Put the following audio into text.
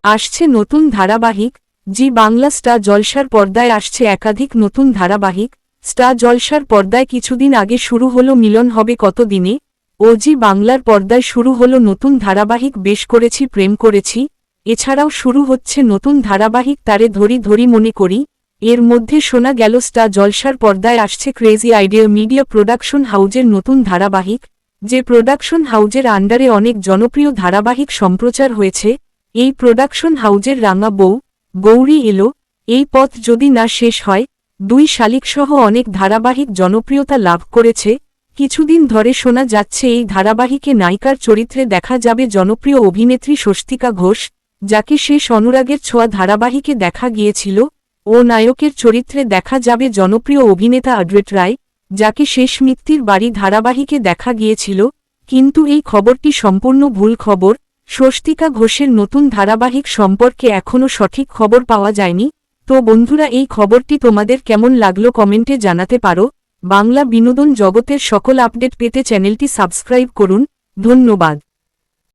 আসছে নতুন ধারাবাহিক। জি বাংলা স্টার জলসার পর্দায় আসছে একাধিক নতুন ধারাবাহিক। স্টার জলসার পর্দায় কিছুদিন আগে শুরু হলো মিলন হবে কত দিনে, ও জি বাংলার পর্দায় শুরু হলো নতুন ধারাবাহিক বেশ করেছি প্রেম করেছি। এছাড়াও শুরু হচ্ছে নতুন ধারাবাহিক তারে ধরি ধরি মনে করি। এর মধ্যে শোনা গেল স্টার জলসার পর্দায় আসছে ক্রেজি আইডিয়া মিডিয়া প্রোডাকশন হাউজের নতুন ধারাবাহিক, যে প্রোডাকশন হাউজের আন্ডারে অনেক জনপ্রিয় ধারাবাহিক সম্প্রচার হয়েছে। এই প্রোডাকশন হাউজের রাঙা বউ, গৌরী এলো, এই পথ যদি না শেষ হয়, দুই শালিকসহ অনেক ধারাবাহিক জনপ্রিয়তা লাভ করেছে। কিছুদিন ধরে শোনা যাচ্ছে এই ধারাবাহিকে নায়িকার চরিত্রে দেখা যাবে জনপ্রিয় অভিনেত্রী স্বস্তিকা ঘোষ, যাকে শেষ অনুরাগের ছোঁয়া ধারাবাহিকে দেখা গিয়েছিল, ও নায়কের চরিত্রে দেখা যাবে জনপ্রিয় অভিনেতা অড্রেট রায়, যাকে শেষ মিত্তির বাড়ি ধারাবাহিকে দেখা গিয়েছিল। কিন্তু এই খবরটি সম্পূর্ণ ভুল খবর। স্বস্তিকা ঘোষের নতুন ধারাবাহিক সম্পর্কে এখনও সঠিক খবর পাওয়া যায়নি। তো বন্ধুরা, এই খবরটি তোমাদের কেমন লাগলো কমেন্টে জানাতে পারো। বাংলা বিনোদন জগতের সকল আপডেট পেতে চ্যানেলটি সাবস্ক্রাইব করুন। ধন্যবাদ।